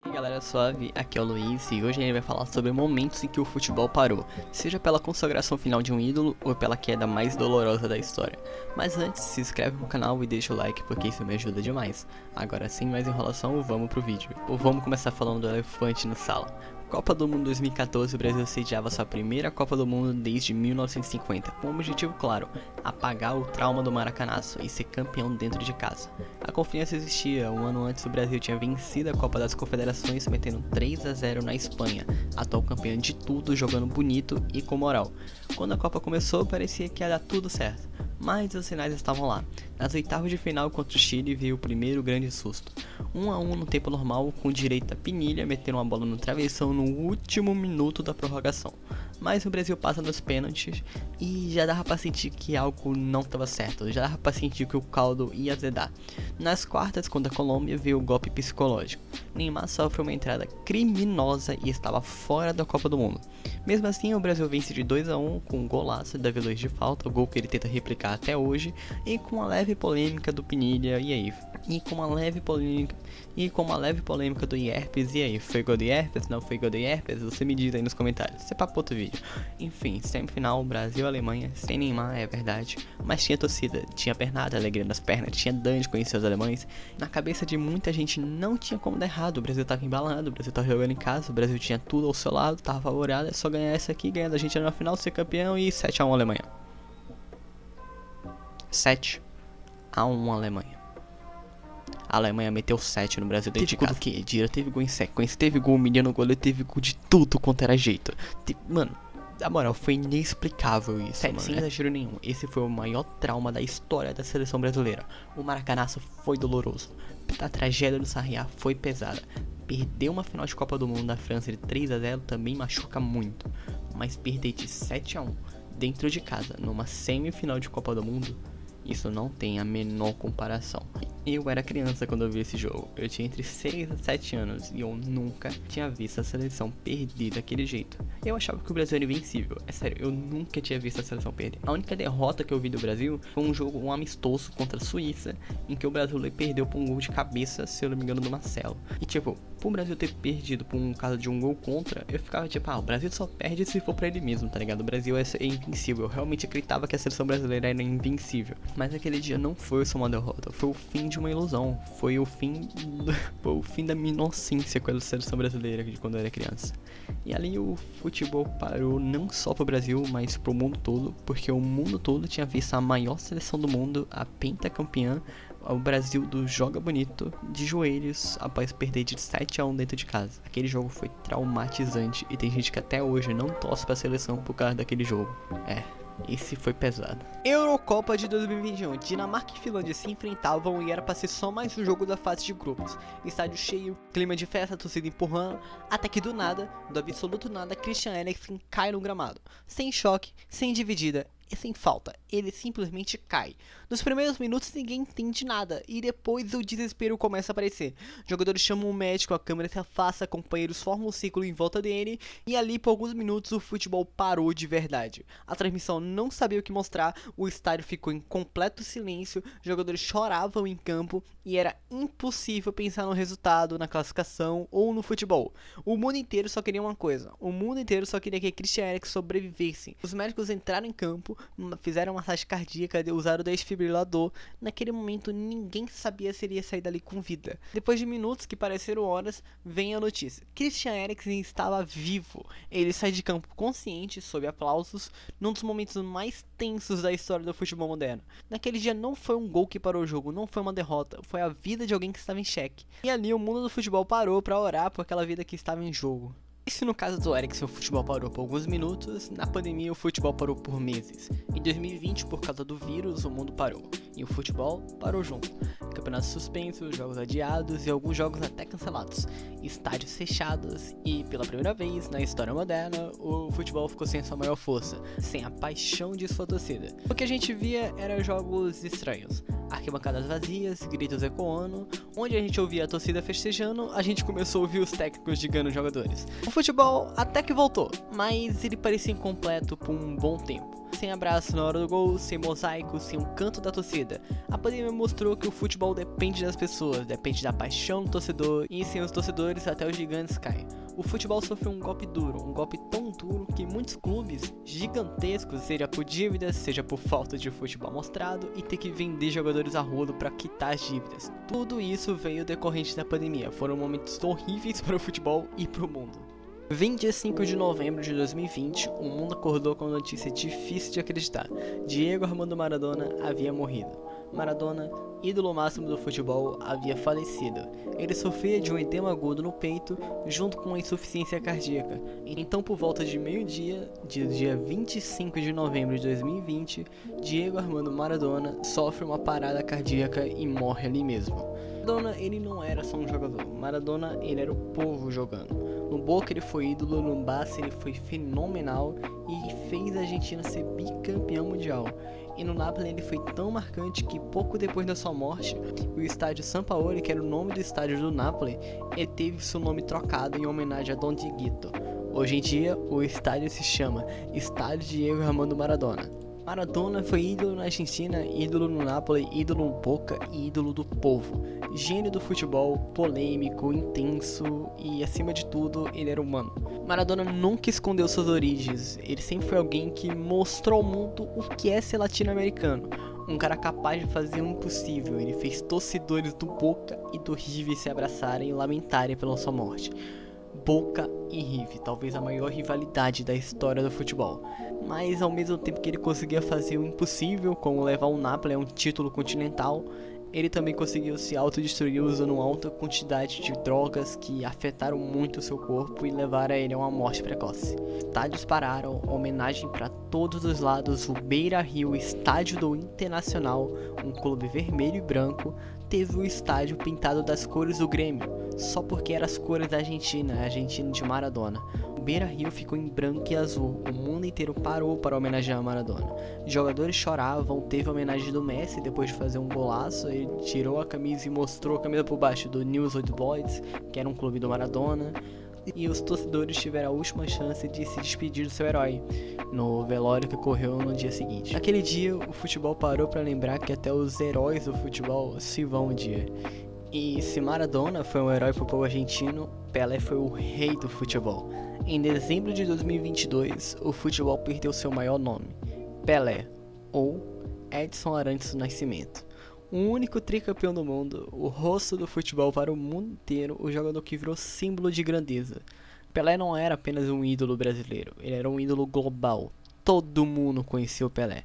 E aí galera suave, aqui é o Luiz e hoje a gente vai falar sobre momentos em que o futebol parou, seja pela consagração final de um ídolo ou pela queda mais dolorosa da história. Mas antes, se inscreve no canal e deixa o like porque isso me ajuda demais. Agora sem mais enrolação, vamos pro vídeo. Ou vamos começar falando do elefante na sala. Copa do Mundo 2014, o Brasil sediava sua primeira Copa do Mundo desde 1950, com o objetivo claro, apagar o trauma do Maracanaço e ser campeão dentro de casa. A confiança existia, um ano antes o Brasil tinha vencido a Copa das Confederações metendo 3-0 na Espanha, atual campeã de tudo, jogando bonito e com moral. Quando a Copa começou parecia que ia dar tudo certo, mas os sinais estavam lá. Nas oitavas de final contra o Chile veio o primeiro grande susto. 1-1 no tempo normal, com direito a Pinilha meter uma bola no travessão no último minuto da prorrogação. Mas o Brasil passa nos pênaltis e já dava pra sentir que algo não estava certo, já dava pra sentir que o caldo ia azedar. Nas quartas contra a Colômbia veio o golpe psicológico. Neymar sofre uma entrada criminosa e estava fora da Copa do Mundo. Mesmo assim, o Brasil vence de 2-1 com um golaço da Davi Luiz de falta, o gol que ele tenta replicar até hoje, e com uma leve polêmica do Pinilha, e com uma leve polêmica do Yerpes, e aí, foi gol do Yerpes? Não foi gol do Yerpes? Você me diz aí nos comentários, isso é pra outro vídeo. Enfim, semifinal, Brasil-Alemanha, sem Neymar, é verdade, mas tinha torcida, tinha pernada, alegria nas pernas, tinha Dani de conhecer os alemães. Na cabeça de muita gente não tinha como dar errado, o Brasil tava embalado, o Brasil tava jogando em casa, o Brasil tinha tudo ao seu lado, tava favorável, é só ganhar essa aqui, ganhar da Argentina na final, ser campeão e 7-1 Alemanha. 7-1 Alemanha. A Alemanha meteu 7 no Brasil dentro de casa. Teve gol do Kedira, teve gol em sequência, teve gol humilhando o goleiro, teve gol de tudo quanto era jeito. Mano, na moral, foi inexplicável isso, mano. Sem exagero nenhum, esse foi o maior trauma da história da seleção brasileira. O Maracanaço foi doloroso, a tragédia do Sarriá foi pesada. Perder uma final de Copa do Mundo da França de 3-0 também machuca muito. Mas perder de 7-1 dentro de casa, numa semifinal de Copa do Mundo, isso não tem a menor comparação. Eu era criança quando eu vi esse jogo. Eu tinha entre 6 a 7 anos e eu nunca tinha visto a seleção perder daquele jeito. Eu achava que o Brasil era invencível. É sério, eu nunca tinha visto a seleção perder. A única derrota que eu vi do Brasil foi um amistoso contra a Suíça, em que o Brasil perdeu por um gol de cabeça, se eu não me engano, do Marcelo. E tipo, pro Brasil ter perdido por um caso de um gol contra, eu ficava tipo, o Brasil só perde se for pra ele mesmo, tá ligado? O Brasil é invencível. Eu realmente acreditava que a seleção brasileira era invencível. Mas aquele dia não foi só uma derrota, foi o fim de uma ilusão. Foi o fim da minha inocência com a seleção brasileira de quando eu era criança. E ali o futebol parou não só pro Brasil, mas pro mundo todo, porque o mundo todo tinha visto a maior seleção do mundo, a pentacampeã, o Brasil do Joga Bonito, de joelhos após perder de 7-1 dentro de casa. Aquele jogo foi traumatizante e tem gente que até hoje não torce pra seleção por causa daquele jogo. Esse foi pesado. Eurocopa de 2021. Dinamarca e Finlândia se enfrentavam e era pra ser só mais um jogo da fase de grupos. Estádio cheio, clima de festa, torcida empurrando, até que do nada, do absoluto nada, Christian Eriksen cai no gramado. Sem choque, sem dividida e sem falta. Ele simplesmente cai. Nos primeiros minutos ninguém entende nada e depois o desespero começa a aparecer. Jogadores chamam o médico, a câmera se afasta, companheiros formam um círculo em volta dele e ali por alguns minutos o futebol parou de verdade. A transmissão não sabia o que mostrar, o estádio ficou em completo silêncio, jogadores choravam em campo e era impossível pensar no resultado, na classificação ou no futebol. O mundo inteiro só queria uma coisa, o mundo inteiro só queria que Christian Eriksen sobrevivesse. Os médicos entraram em campo, fizeram uma massagem cardíaca, usaram o desfibrilador. Naquele momento ninguém sabia se ele ia sair dali com vida. Depois de minutos que pareceram horas, vem a notícia: Christian Eriksen estava vivo. Ele sai de campo consciente, sob aplausos, num dos momentos mais tensos da história do futebol moderno. Naquele dia não foi um gol que parou o jogo, não foi uma derrota, foi a vida de alguém que estava em xeque. E ali o mundo do futebol parou para orar por aquela vida que estava em jogo. E se no caso do Eriksen o futebol parou por alguns minutos, na pandemia o futebol parou por meses. Em 2020, por causa do vírus, o mundo parou. E o futebol parou junto. Campeonatos suspensos, jogos adiados e alguns jogos até cancelados. Estádios fechados e, pela primeira vez na história moderna, o futebol ficou sem a sua maior força, sem a paixão de sua torcida. O que a gente via eram jogos estranhos. arquibancadas vazias, gritos ecoando, onde a gente ouvia a torcida festejando, a gente começou a ouvir os técnicos ligando os jogadores. O futebol até que voltou, mas ele parecia incompleto por um bom tempo. Sem abraço na hora do gol, sem mosaico, sem um canto da torcida. A pandemia mostrou que o futebol depende das pessoas, depende da paixão do torcedor, e sem os torcedores até os gigantes caem. O futebol sofreu um golpe duro, um golpe tão duro que muitos clubes gigantescos, seja por dívidas, seja por falta de futebol mostrado, e ter que vender jogadores a rodo para quitar as dívidas. Tudo isso veio decorrente da pandemia, foram momentos horríveis para o futebol e para o mundo. 25 de novembro de 2020, o mundo acordou com uma notícia difícil de acreditar. Diego Armando Maradona havia morrido. Maradona, ídolo máximo do futebol, havia falecido. Ele sofria de um edema agudo no peito, junto com uma insuficiência cardíaca. Então, por volta de meio-dia, dia 25 de novembro de 2020, Diego Armando Maradona sofre uma parada cardíaca e morre ali mesmo. Maradona, ele não era só um jogador. Maradona, ele era o povo jogando. No Boca ele foi ídolo, no Barça ele foi fenomenal e fez a Argentina ser bicampeão mundial. E no Napoli ele foi tão marcante que pouco depois da sua morte, o estádio San Paolo, que era o nome do estádio do Napoli, ele teve seu nome trocado em homenagem a Don Dieguito. Hoje em dia, o estádio se chama Estádio Diego Armando Maradona. Maradona foi ídolo na Argentina, ídolo no Napoli, ídolo no Boca e ídolo do povo. Gênio do futebol, polêmico, intenso e, acima de tudo, ele era humano. Maradona nunca escondeu suas origens, ele sempre foi alguém que mostrou ao mundo o que é ser latino-americano. Um cara capaz de fazer o impossível, ele fez torcedores do Boca e do River se abraçarem e lamentarem pela sua morte. Boca e River, talvez a maior rivalidade da história do futebol. Mas ao mesmo tempo que ele conseguia fazer o impossível, como levar o Napoli a um título continental, ele também conseguiu se autodestruir usando alta quantidade de drogas que afetaram muito o seu corpo e levaram ele a uma morte precoce. Estádios pararam, homenagem para todos os lados, o Beira-Rio, estádio do Internacional, um clube vermelho e branco, teve o estádio pintado das cores do Grêmio, só porque eram as cores da Argentina, a Argentina de Maradona. O Beira-Rio ficou em branco e azul, o mundo inteiro parou para homenagear Maradona. Jogadores choravam, teve a homenagem do Messi depois de fazer um golaço, ele tirou a camisa e mostrou a camisa por baixo do News Old Boys, que era um clube do Maradona. E os torcedores tiveram a última chance de se despedir do seu herói, no velório que ocorreu no dia seguinte. Naquele dia, o futebol parou para lembrar que até os heróis do futebol se vão um dia. E se Maradona foi um herói para o povo argentino, Pelé foi o rei do futebol. Em dezembro de 2022, o futebol perdeu seu maior nome, Pelé, ou Edson Arantes do Nascimento. O único tricampeão do mundo, o rosto do futebol para o mundo inteiro, o jogador que virou símbolo de grandeza. Pelé não era apenas um ídolo brasileiro, ele era um ídolo global. Todo mundo conhecia o Pelé.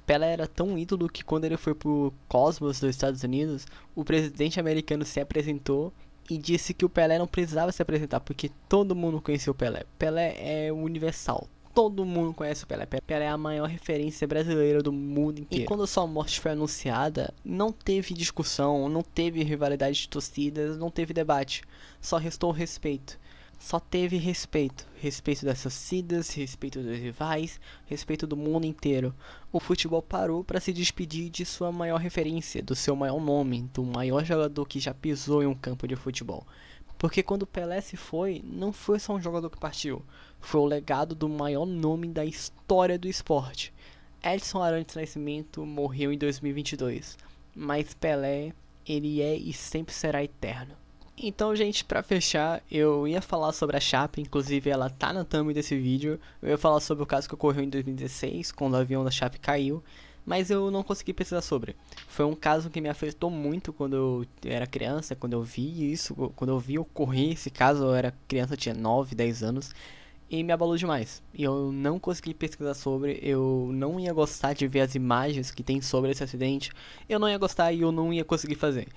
Pelé era tão ídolo que quando ele foi pro Cosmos dos Estados Unidos, o presidente americano se apresentou e disse que o Pelé não precisava se apresentar, porque todo mundo conhecia o Pelé. Pelé é universal. Todo mundo conhece o Pelé. Pelé é a maior referência brasileira do mundo inteiro. E quando a sua morte foi anunciada, não teve discussão, não teve rivalidade de torcidas, não teve debate. Só restou respeito. Só teve respeito. Respeito das torcidas, respeito dos rivais, respeito do mundo inteiro. O futebol parou para se despedir de sua maior referência, do seu maior nome, do maior jogador que já pisou em um campo de futebol. Porque quando Pelé se foi, não foi só um jogador que partiu, foi o legado do maior nome da história do esporte. Edson Arantes do Nascimento morreu em 2022, mas Pelé, ele é e sempre será eterno. Então, gente, pra fechar, eu ia falar sobre a Chape, inclusive ela tá na thumb desse vídeo. Eu ia falar sobre o caso que ocorreu em 2016, quando o avião da Chape caiu, mas eu não consegui pesquisar sobre. Foi um caso que me afetou muito quando eu era criança, quando eu vi isso, quando eu vi ocorrer esse caso. Eu era criança, tinha 9, 10 anos, e me abalou demais. E eu não consegui pesquisar sobre, eu não ia gostar de ver as imagens que tem sobre esse acidente, eu não ia gostar e eu não ia conseguir fazer.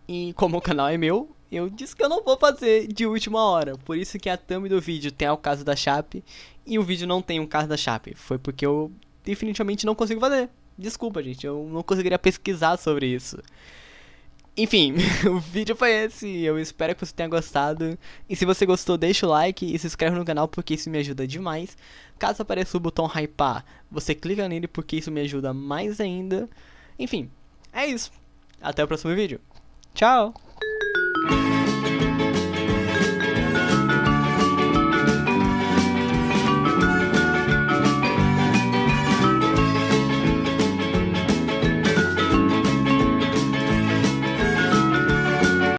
E como o canal é meu, eu disse que eu não vou fazer de última hora. Por isso que a thumb do vídeo tem o caso da Chape e o vídeo não tem o caso da Chape. Foi porque eu definitivamente não consigo fazer. Desculpa, gente, eu não conseguiria pesquisar sobre isso. Enfim, o vídeo foi esse. Eu espero que você tenha gostado. E se você gostou, deixa o like e se inscreve no canal porque isso me ajuda demais. Caso apareça o botão hypar, você clica nele porque isso me ajuda mais ainda. Enfim, é isso. Até o próximo vídeo. Tchau!